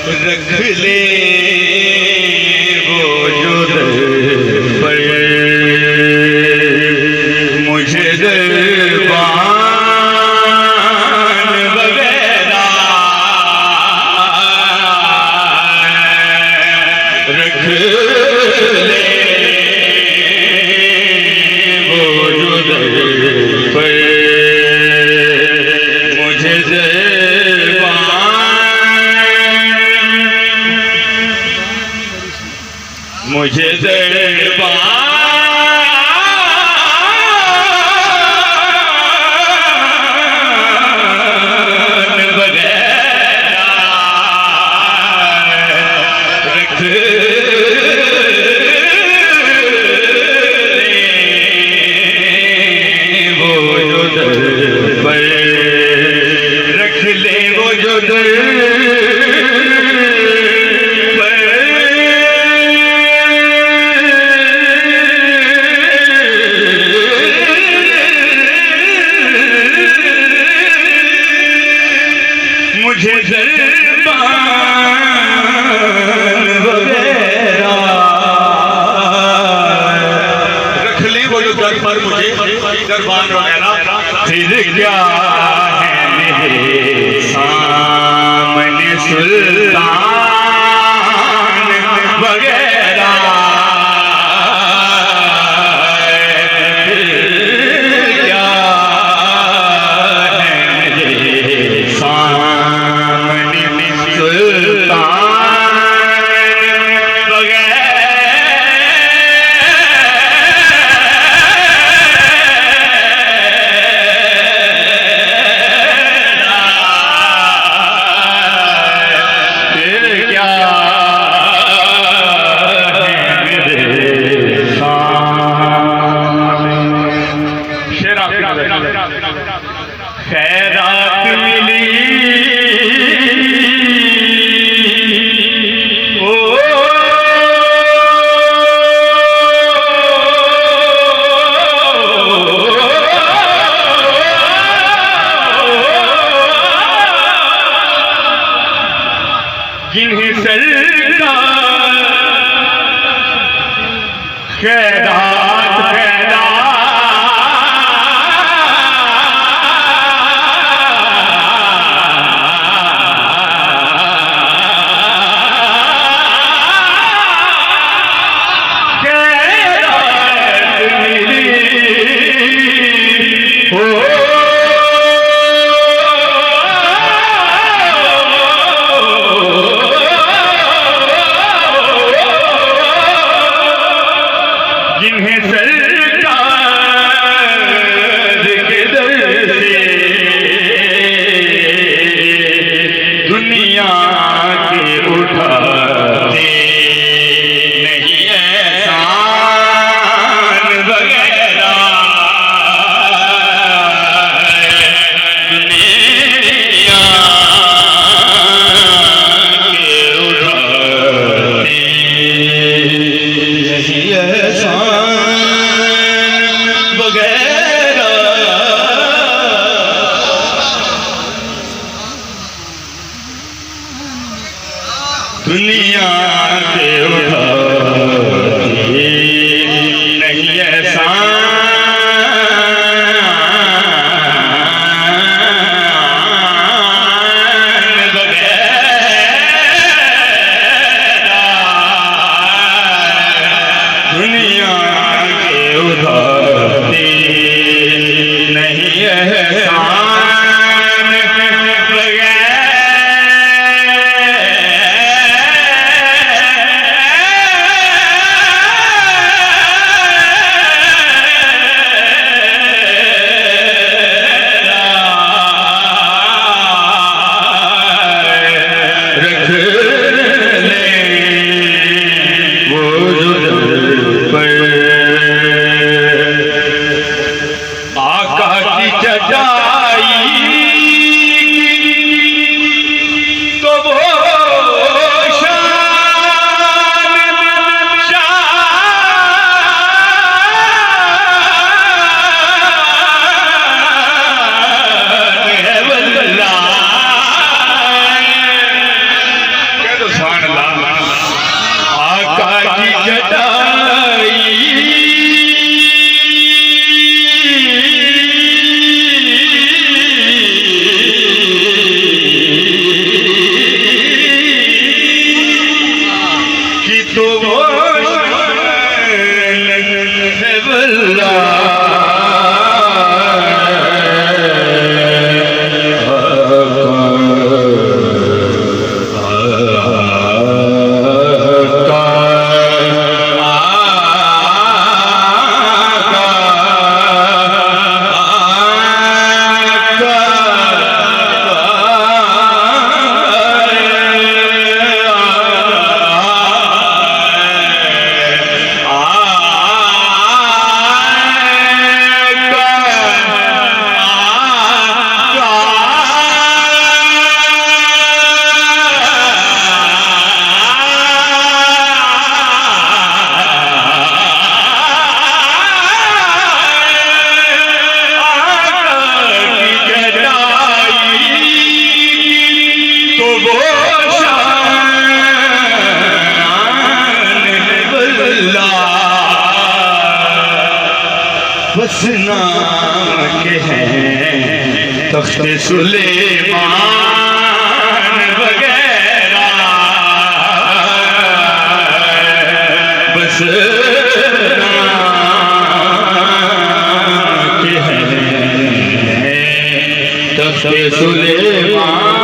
रख ले वो जो दर पर मुझे दरबान वगैरह रख ले वो जो दर पर मुझे मुझे दरबान वगैरह रख ले वो जो दर पर रख ले वो जो दर मुझे दरबान वगैरह रख ले वो जो दर पर मुझे दरबान वगैरह फिर क्या है मेरे सामने सुल्तान वगैरह फिर क्या है मेरे सामने सुल्तान वगैरह फिर क्या है मेरे सामने शेरा खैरात मिली ओ जिन्हें सरकार खैरात मिली ओ जिन्हें सरकार के दर से दुनिया के उठाते नहीं एहसान वगैरह दुनिया के उठाते नहीं एहसान वगैरह दुनिया के उठाते नहीं एहसान वगैरह दुनिया के उठाते नहीं एहसान वगैरह बस नाम के हैं तख्त सुलेमान वगैरह, बस नाम के हैं तख्त सुलेमान